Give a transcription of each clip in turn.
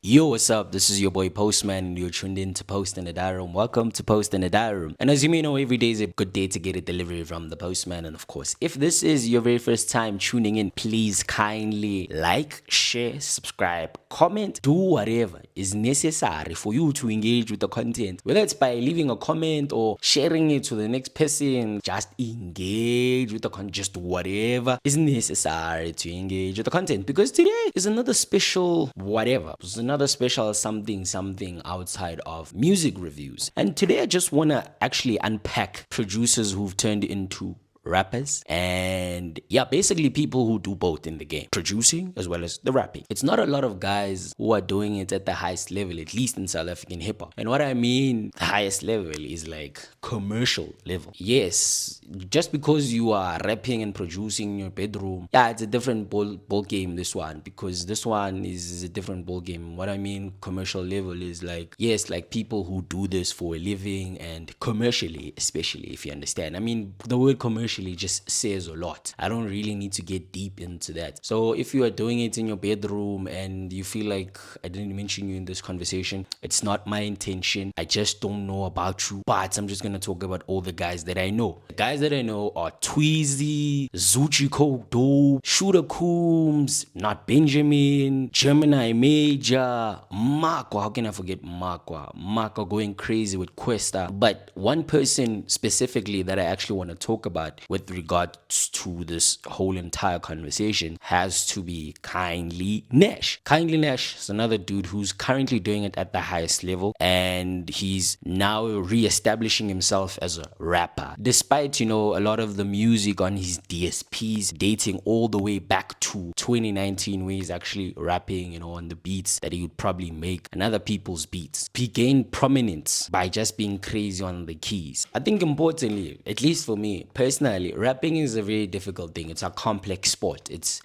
Yo, what's up? This is your boy Postman, and you're tuned in to Post in the Diary Room. Welcome to Post in the Diary Room. And as you may know, every day is a good day to get a delivery from the postman. And of course, if this is your very first time tuning in, please kindly like, share, subscribe, comment, do whatever is necessary for you to engage with the content. Whether it's by leaving a comment or sharing it to the next person, just engage with the content. Just whatever is necessary to engage with the content. Because today is another special whatever. It's another special something outside of music reviews. And today I just want to actually unpack producers who've turned into rappers and basically people who do both in the game, producing as well as the rapping. It's not a lot of guys who are doing it at the highest level, at least in South African hip-hop. And what I mean the highest level is like commercial level. Yes, just because you are rapping and producing in your bedroom, it's a different ball game, this one, because this one is a different ball game. What I mean commercial level is like, yes, like people who do this for a living and commercially, especially, if you understand. I mean, the word commercial just says a lot. I don't really need to get deep into that. So if you are doing it in your bedroom and you feel like I didn't mention you in this conversation, it's not my intention. I just don't know about you, but I'm just gonna talk about all the guys that I know. The guys that I know are Tweezy, Zuchi Coke Dope, Shooter Coombs, Not Benjamin, Gemini Major, Makwa. How can I forget Makwa? Makwa going crazy with Questa. But one person specifically that I actually want to talk about with regards to this whole entire conversation has to be KindlyNxsh. KindlyNxsh is another dude who's currently doing it at the highest level, and he's now re-establishing himself as a rapper. Despite, a lot of the music on his DSPs dating all the way back to 2019, where he's actually rapping, on the beats that he would probably make on other people's beats. He gained prominence by just being crazy on the keys. I think importantly, at least for me personally, rapping is a very difficult thing. It's a complex sport. It's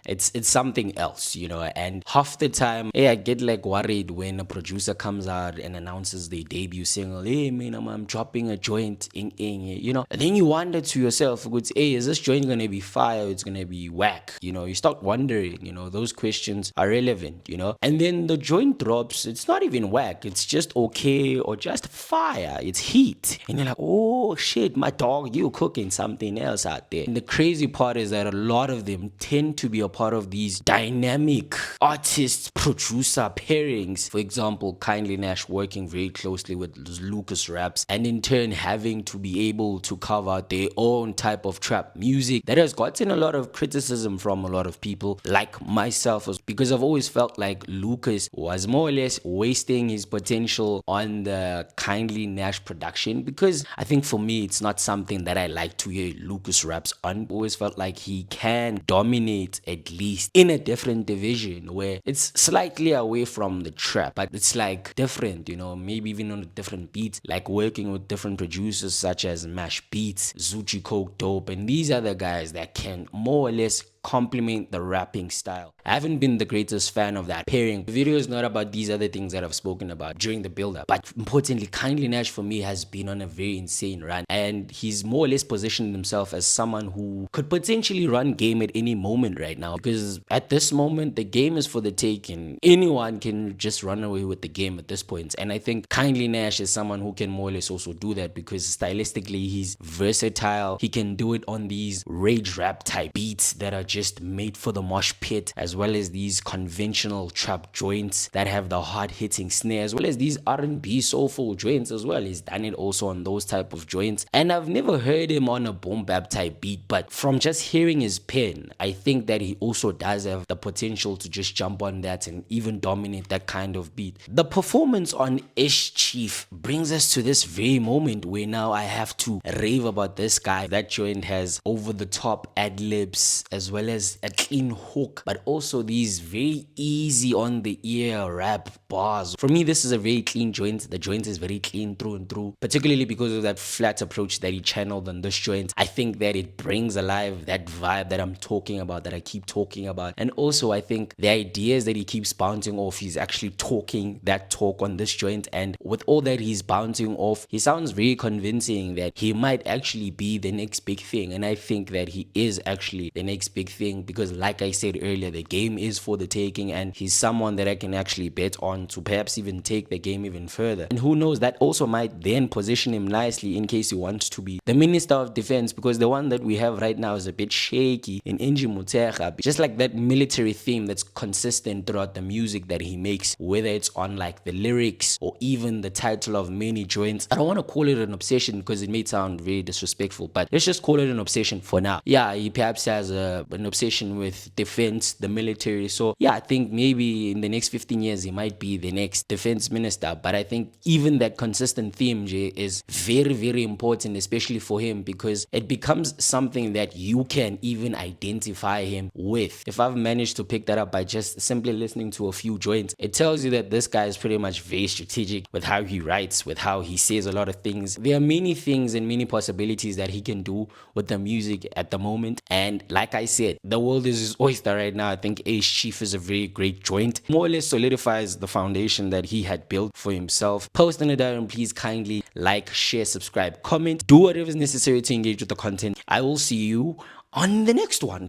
something else, and half the time, I get like worried when a producer comes out and announces their debut single. Hey man, I'm dropping a joint and then you wonder to yourself, hey, is this joint gonna be fire? It's gonna be whack. You start wondering, those questions are relevant, and then the joint drops, it's not even whack, it's just okay or just fire, it's heat, and you're like, oh shit, my dog, you cooking something else out there. And the crazy part is that a lot of them tend to be a part of these dynamic artist producer pairings. For example, KindlyNxsh working very closely with Lucas Raps, and in turn having to be able to carve out their own type of trap music that has gotten a lot of criticism from a lot of people like myself, because I've always felt like Lucas was more or less wasting his potential on the KindlyNxsh production, because I think for me it's not something that I like to hear Lucas Raps on. Always felt like he can dominate at least in a different division where it's slightly away from the trap, but it's like different, maybe even on a different beat, like working with different producers such as Mash Beats, Zuchi Coke Dope, and these are the guys that can more or less complement the rapping style. I haven't been the greatest fan of that pairing. The video is not about these other things that I've spoken about during the build-up, but importantly, KindlyNxsh for me has been on a very insane run, and he's more or less positioned himself as someone who could potentially run game at any moment right now, because at this moment the game is for the taking. Anyone can just run away with the game at this point, and I think KindlyNxsh is someone who can more or less also do that, because stylistically he's versatile. He can do it on these rage rap type beats that are just made for the mosh pit, as well as these conventional trap joints that have the hard-hitting snare, as well as these R&B soulful joints as well. He's done it also on those type of joints, and I've never heard him on a boom bap type beat, but from just hearing his pen, I think that he also does have the potential to just jump on that and even dominate that kind of beat. The performance on Eish Chief brings us to this very moment where now I have to rave about this guy. That joint has over the top ad-libs as well as a clean hook, but also these very easy on the ear rap bars. For me, this is a very clean joint. The joint is very clean through and through, particularly because of that flat approach that he channeled on this joint. I think that it brings alive that vibe that I'm talking about, that I keep talking about. And also I think the ideas that he keeps bouncing off, he's actually talking that talk on this joint, and with all that he's bouncing off, he sounds very convincing that he might actually be the next big thing. And I think that he is actually the next big thing because, like I said earlier, the game is for the taking, and he's someone that I can actually bet on to perhaps even take the game even further. And who knows, that also might then position him nicely in case he wants to be the Minister of Defense, because the one that we have right now is a bit shaky in Inji Mutega. Just like that military theme that's consistent throughout the music that he makes, whether it's on like the lyrics or even the title of many joints. I don't want to call it an obsession because it may sound very disrespectful, but let's just call it an obsession for now. Yeah, he perhaps has an obsession with defense, the military. So yeah, I think maybe in the next 15 years he might be the next defense minister. But I think even that consistent theme, Jay, is very, very important, especially for him, because it becomes something that you can even identify him with. If I've managed to pick that up by just simply listening to a few joints, it tells you that this guy is pretty much very strategic with how he writes, with how he says a lot of things. There are many things and many possibilities that he can do with the music at the moment. And like I said, the world is his oyster right now. I think Eish Chief is a very great joint. More or less solidifies the foundation that he had built for himself. Post in the diary, please kindly like, share, subscribe, comment, do whatever is necessary to engage with the content. I will see you on the next one.